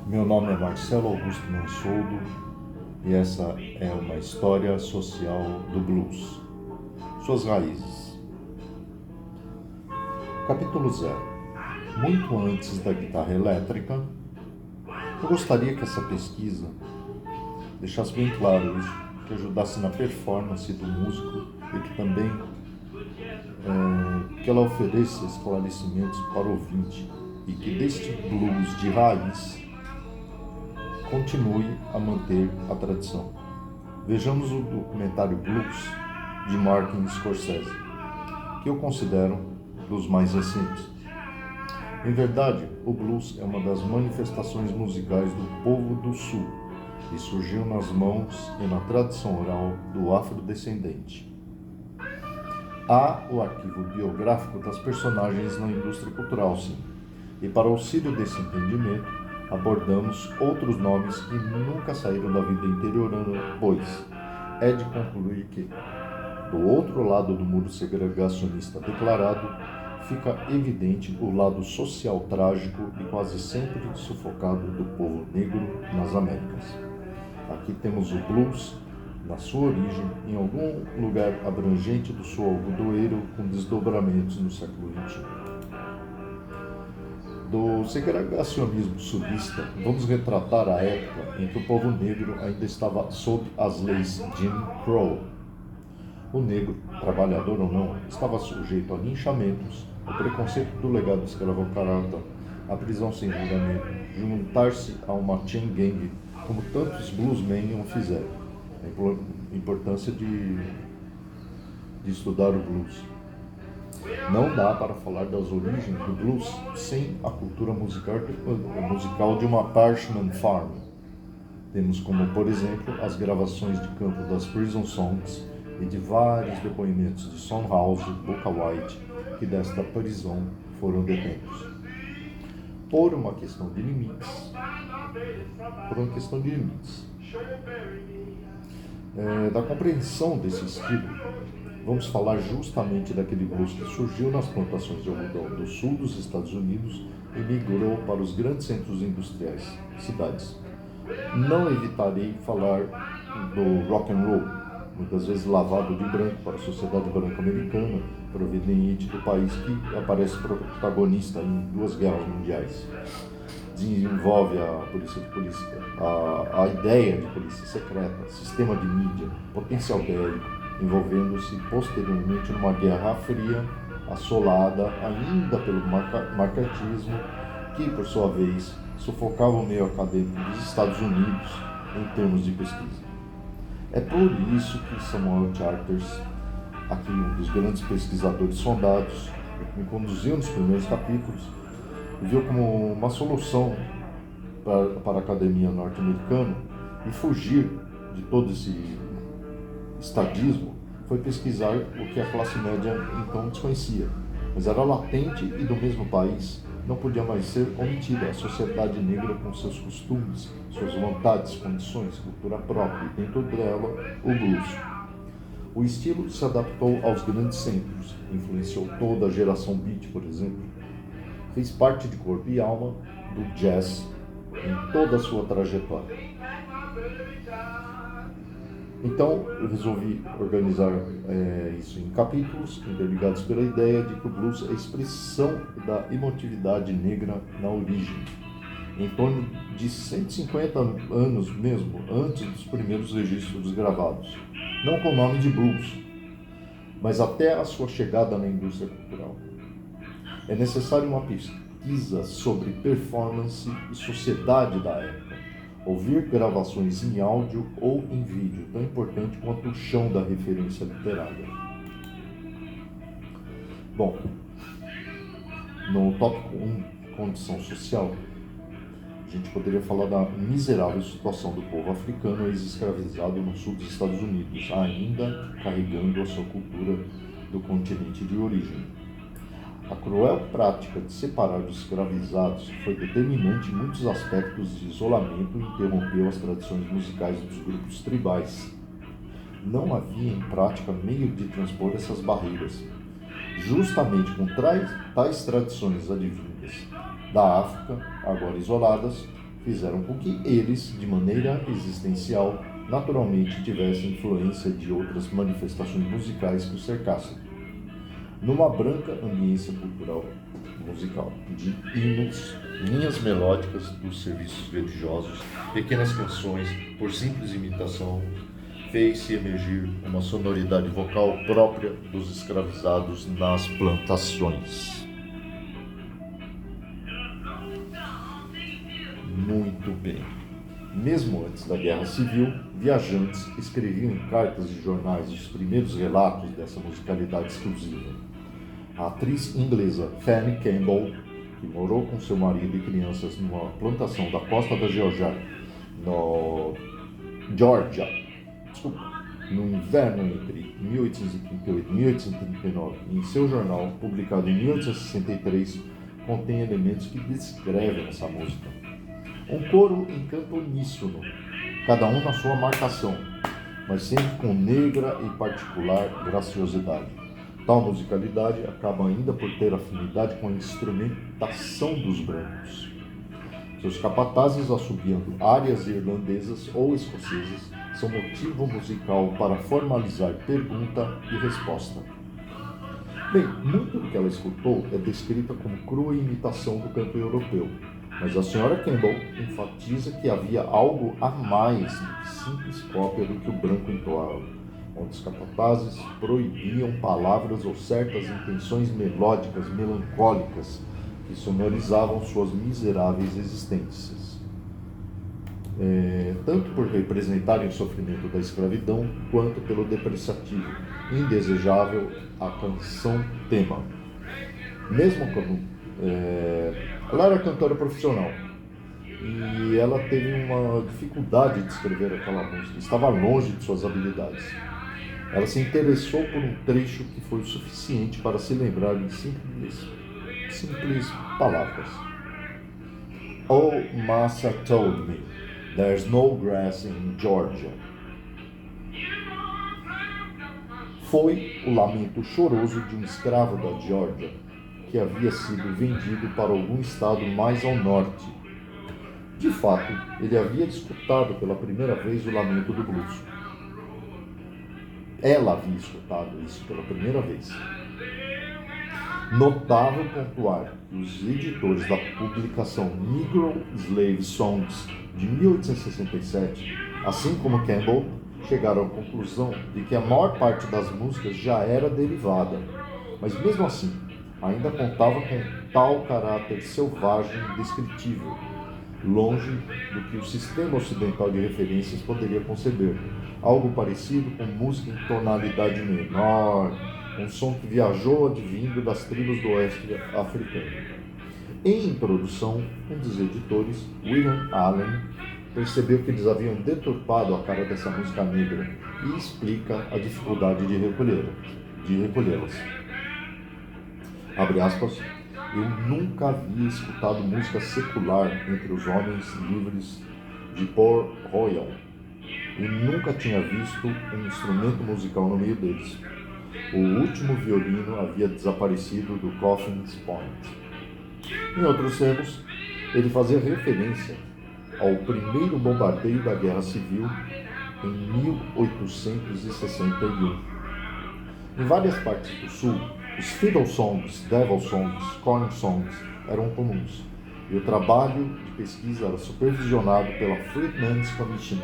Meu nome é Marcelo Augusto Mansoldo e essa é uma história social do blues. Suas raízes. Capítulo 0. Muito antes da guitarra elétrica, eu gostaria que essa pesquisa deixasse bem claro isso, que ajudasse na performance do músico e que também que ela ofereça esclarecimentos para o ouvinte e que deste blues de raiz continue a manter a tradição. Vejamos o documentário Blues de Martin Scorsese, que eu considero dos mais recentes. Em verdade, o blues é uma das manifestações musicais do povo do Sul e surgiu nas mãos e na tradição oral do afrodescendente. Há o arquivo biográfico das personagens na indústria cultural, sim, e para auxílio desse entendimento, abordamos outros nomes que nunca saíram da vida interiorana, pois é de concluir que, do outro lado do muro segregacionista declarado, fica evidente o lado social trágico e quase sempre sufocado do povo negro nas Américas. Aqui temos o blues, na sua origem, em algum lugar abrangente do sul algodoeiro, com desdobramentos no século XXI. Do segregacionismo sulista, vamos retratar a época em que o povo negro ainda estava sob as leis Jim Crow. O negro, trabalhador ou não, estava sujeito a linchamentos, ao preconceito do legado escravocrata, à prisão sem julgamento, juntar-se a uma chain gang, como tantos bluesmen o fizeram. A importância de estudar o blues. Não dá para falar das origens do blues sem a cultura musical de uma Parchman Farm. Temos como, por exemplo, as gravações de campo das Prison Songs e de vários depoimentos de Son House e Bukka White, que desta prisão foram detentos. Por uma questão de limites. Da compreensão desse estilo, vamos falar justamente daquele blues que surgiu nas plantações de algodão do sul dos Estados Unidos e migrou para os grandes centros industriais, cidades. Não evitarei falar do rock and roll, muitas vezes lavado de branco para a sociedade branca americana, proveniente do país que aparece protagonista em 2 guerras mundiais. Desenvolve a ideia de polícia secreta, sistema de mídia, potencial bélico, envolvendo-se posteriormente numa guerra fria, assolada ainda pelo macartismo, que, por sua vez, sufocava o meio acadêmico dos Estados Unidos em termos de pesquisa. É por isso que Samuel Charters, aqui um dos grandes pesquisadores sondados, me conduziu nos primeiros capítulos, viu como uma solução para a academia norte-americana e fugir de todo esse estadismo foi pesquisar o que a classe média então desconhecia, mas era latente e do mesmo país não podia mais ser omitida a sociedade negra com seus costumes, suas vontades, condições, cultura própria e dentro dela o blues. O estilo se adaptou aos grandes centros, influenciou toda a geração beat, por exemplo. Fez parte de corpo e alma do jazz em toda a sua trajetória. Então, eu resolvi organizar isso em capítulos, interligados pela ideia de que o blues é a expressão da emotividade negra na origem, em torno de 150 anos mesmo, antes dos primeiros registros gravados. Não com o nome de blues, mas até a sua chegada na indústria cultural. É necessário uma pesquisa sobre performance e sociedade da época. Ouvir gravações em áudio ou em vídeo, tão importante quanto o chão da referência literária. Bom, no tópico 1, condição social, a gente poderia falar da miserável situação do povo africano ex-escravizado no sul dos Estados Unidos, ainda carregando a sua cultura do continente de origem. A cruel prática de separar os escravizados foi determinante em muitos aspectos de isolamento e interrompeu as tradições musicais dos grupos tribais. Não havia em prática meio de transpor essas barreiras. Justamente com tais tradições advindas da África, agora isoladas, fizeram com que eles, de maneira existencial, naturalmente tivessem influência de outras manifestações musicais que os cercassem. Numa branca ambiência cultural musical, de hinos, linhas melódicas dos serviços religiosos, pequenas canções, por simples imitação, fez-se emergir uma sonoridade vocal própria dos escravizados nas plantações. Muito bem. Mesmo antes da Guerra Civil, viajantes escreviam em cartas de jornais os primeiros relatos dessa musicalidade exclusiva. A atriz inglesa Fanny Campbell, que morou com seu marido e crianças numa plantação da costa da Geórgia, no inverno entre 1838 e 1839, em seu jornal, publicado em 1863, contém elementos que descrevem essa música. Um coro encantoníssimo, cada um na sua marcação, mas sempre com negra e particular graciosidade. Tal musicalidade acaba ainda por ter afinidade com a instrumentação dos brancos. Seus capatazes assobiando áreas irlandesas ou escocesas são motivo musical para formalizar pergunta e resposta. Bem, muito do que ela escutou é descrita como crua imitação do canto europeu, mas a senhora Campbell enfatiza que havia algo a mais do que simples cópia do que o branco entoava, onde os capatazes proibiam palavras ou certas intenções melódicas, melancólicas, que sonorizavam suas miseráveis existências. Tanto por representarem o sofrimento da escravidão, quanto pelo depreciativo, indesejável a canção tema. Mesmo quando ela era cantora profissional e ela teve uma dificuldade de escrever aquela música, estava longe de suas habilidades. Ela se interessou por um trecho que foi o suficiente para se lembrar de simples palavras. Oh, Massa told me, there's no grass in Georgia. Foi o lamento choroso de um escravo da Geórgia que havia sido vendido para algum estado mais ao norte. De fato, ele havia escutado pela primeira vez o lamento do blues. Ela havia escutado isso pela primeira vez. Notável pontuar que os editores da publicação Negro Slave Songs de 1867, assim como Campbell, chegaram à conclusão de que a maior parte das músicas já era derivada, mas mesmo assim, ainda contava com tal caráter selvagem e descritível, longe do que o sistema ocidental de referências poderia conceber, algo parecido com música em tonalidade menor, um som que viajou advindo das tribos do oeste africano. Em introdução, um dos editores, William Allen, percebeu que eles haviam deturpado a cara dessa música negra e explica a dificuldade de recolhê-las. Abre aspas, eu nunca havia escutado música secular entre os homens livres de Port Royal e nunca tinha visto um instrumento musical no meio deles. O último violino havia desaparecido do Coffin's Point. Em outros termos, ele fazia referência ao primeiro bombardeio da Guerra Civil em 1861. Em várias partes do Sul, os fiddle songs, devil songs, corn songs eram comuns, e o trabalho de pesquisa era supervisionado pela Freedmen's Commission,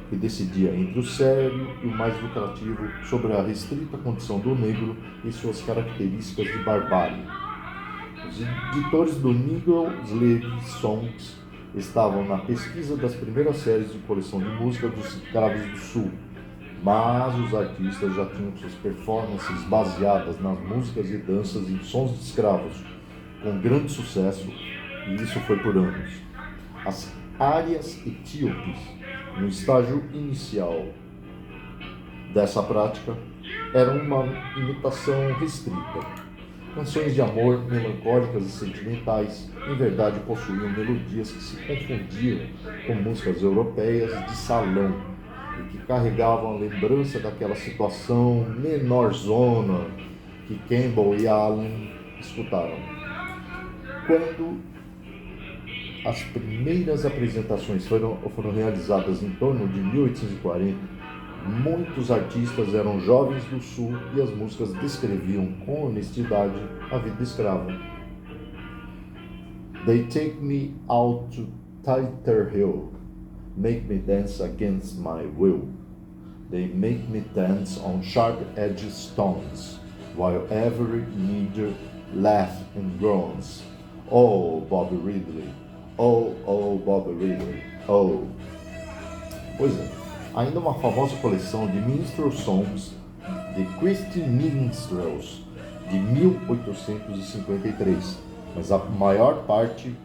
que decidia entre o sério e o mais lucrativo sobre a restrita condição do negro e suas características de barbárie. Os editores do Negro Slave Songs estavam na pesquisa das primeiras séries de coleção de música dos escravos do Sul, mas os artistas já tinham suas performances baseadas nas músicas e danças em sons de escravos, com grande sucesso, e isso foi por anos. As áreas etíopes, no estágio inicial dessa prática, eram uma imitação restrita. Canções de amor, melancólicas e sentimentais, em verdade possuíam melodias que se confundiam com músicas europeias de salão e que carregavam a lembrança daquela situação menorzona que Campbell e Allen escutaram. Quando as primeiras apresentações foram realizadas em torno de 1840, muitos artistas eram jovens do Sul e as músicas descreviam com honestidade a vida escrava. They take me out to tighter hill, make me dance against my will. They make me dance on sharp-edged stones, while every needle laughs and groans. Oh, Bobby Ridley, oh, Bobby Ridley, oh. Pois é, ainda uma famosa coleção de minstrel songs de Christy Minstrels, de 1853, mas a maior parte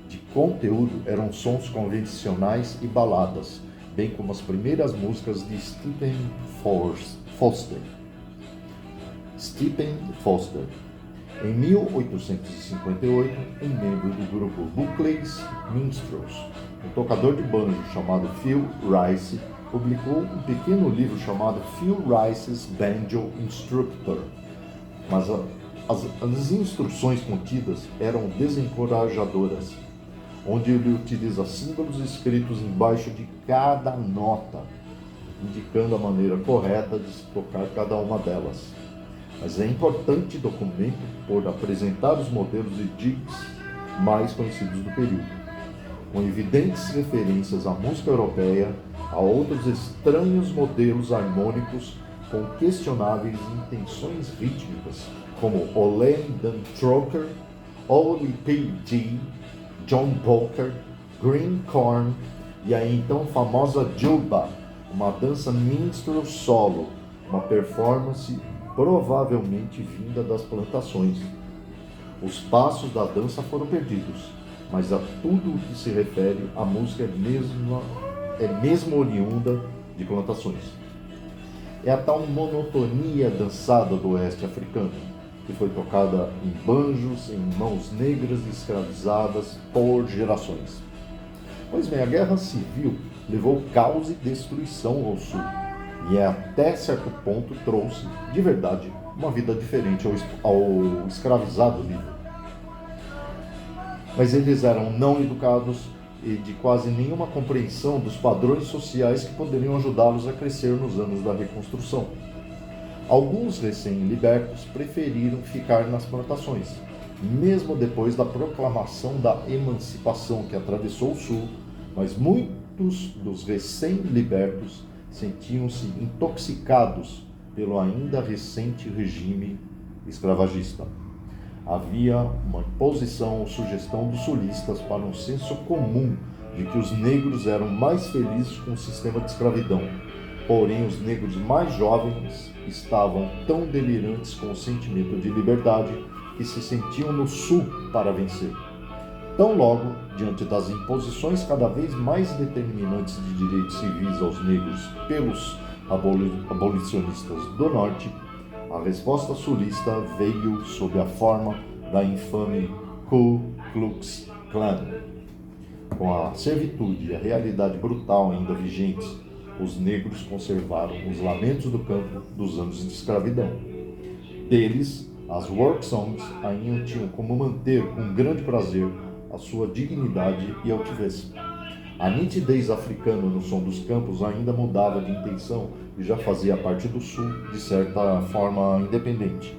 de conteúdo eram sons convencionais e baladas, bem como as primeiras músicas de Stephen Foster. Em 1858, um membro do grupo Buckley's Minstrels, um tocador de banjo chamado Phil Rice, publicou um pequeno livro chamado Phil Rice's Banjo Instructor, mas as instruções contidas eram desencorajadoras, onde ele utiliza símbolos escritos embaixo de cada nota, indicando a maneira correta de se tocar cada uma delas. Mas é importante documento por apresentar os modelos de jigs mais conhecidos do período, com evidentes referências à música europeia, a outros estranhos modelos harmônicos com questionáveis intenções rítmicas, como Ole Dantroker, Ole P.G., John Bolker, Green Corn e a então famosa Juba, uma dança minstrel solo, uma performance provavelmente vinda das plantações. Os passos da dança foram perdidos, mas a tudo o que se refere à música é mesmo oriunda de plantações. É a tal monotonia dançada do oeste africano, que foi tocada em banjos, em mãos negras escravizadas por gerações. Pois bem, a Guerra Civil levou caos e destruição ao sul, e até certo ponto trouxe, de verdade, uma vida diferente ao escravizado livre. Mas eles eram não educados e de quase nenhuma compreensão dos padrões sociais que poderiam ajudá-los a crescer nos anos da reconstrução. Alguns recém-libertos preferiram ficar nas plantações, mesmo depois da proclamação da emancipação que atravessou o sul, mas muitos dos recém-libertos sentiam-se intoxicados pelo ainda recente regime escravagista. Havia uma imposição ou sugestão dos sulistas para um senso comum de que os negros eram mais felizes com o sistema de escravidão. Porém, os negros mais jovens estavam tão delirantes com o sentimento de liberdade que se sentiam no sul para vencer. Tão logo, diante das imposições cada vez mais determinantes de direitos civis aos negros pelos abolicionistas do norte, a resposta sulista veio sob a forma da infame Ku Klux Klan. Com a servitude e a realidade brutal ainda vigentes, os negros conservaram os lamentos do campo dos anos de escravidão. Deles, as work songs ainda tinham como manter com grande prazer a sua dignidade e altivez. A nitidez africana no som dos campos ainda mudava de intenção e já fazia parte do sul, de certa forma independente.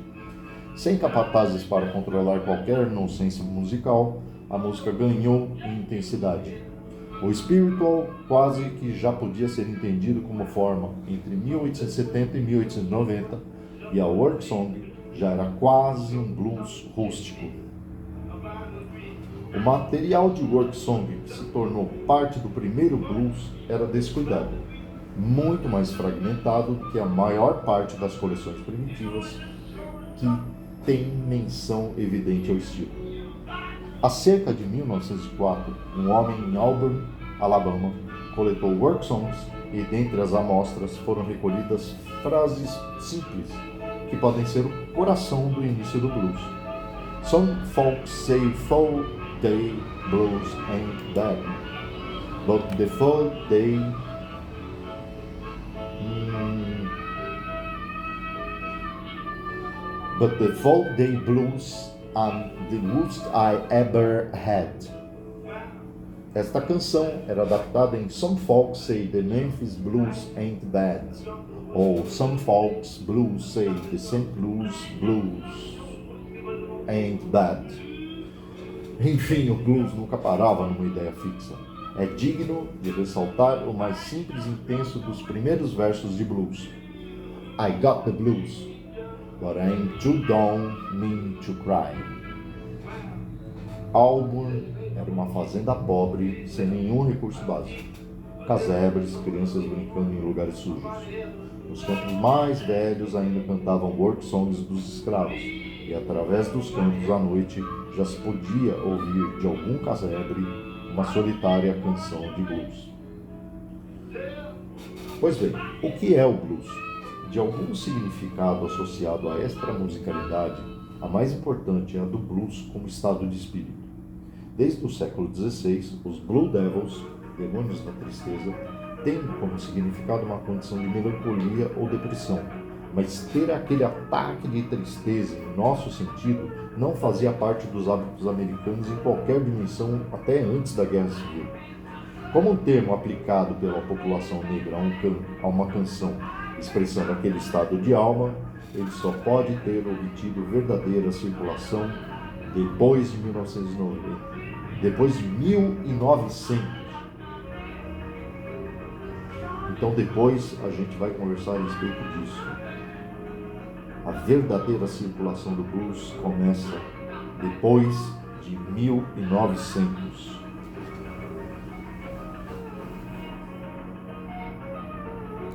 Sem capatazes para controlar qualquer nonsense musical, a música ganhou em intensidade. O spiritual quase que já podia ser entendido como forma entre 1870 e 1890, e a work song já era quase um blues rústico. O material de work song que se tornou parte do primeiro blues era descuidado, muito mais fragmentado que a maior parte das coleções primitivas que tem menção evidente ao estilo. Há cerca de 1904, um homem em Auburn, Alabama, coletou work songs e dentre as amostras foram recolhidas frases simples que podem ser o coração do início do blues. Some folks say day blues ain't bad, but the folk day blues are the worst I ever had. Esta canção era adaptada em Some Folks Say the Memphis Blues Ain't Bad, ou Some Folks Blues Say the St. Louis Blues Ain't Bad. Enfim, o blues nunca parava numa ideia fixa. É digno de ressaltar o mais simples e intenso dos primeiros versos de blues. I got the blues, but I'm too dumb mean to cry. Auburn era uma fazenda pobre, sem nenhum recurso básico. Casebres, crianças brincando em lugares sujos. Os campos mais velhos ainda cantavam work songs dos escravos, e através dos campos à noite já se podia ouvir de algum casebre uma solitária canção de blues. Pois bem, o que é o blues? De algum significado associado a esta musicalidade, a mais importante é a do blues como estado de espírito. Desde o século XVI, os Blue Devils, demônios da tristeza, têm como significado uma condição de melancolia ou depressão, mas ter aquele ataque de tristeza, em nosso sentido, não fazia parte dos hábitos americanos em qualquer dimensão até antes da Guerra Civil. Como um termo aplicado pela população negra a uma canção expressando aquele estado de alma, ele só pode ter obtido verdadeira circulação depois de 1990, depois de 1900. Então depois a gente vai conversar a respeito disso. A verdadeira circulação do blues começa depois de 1900.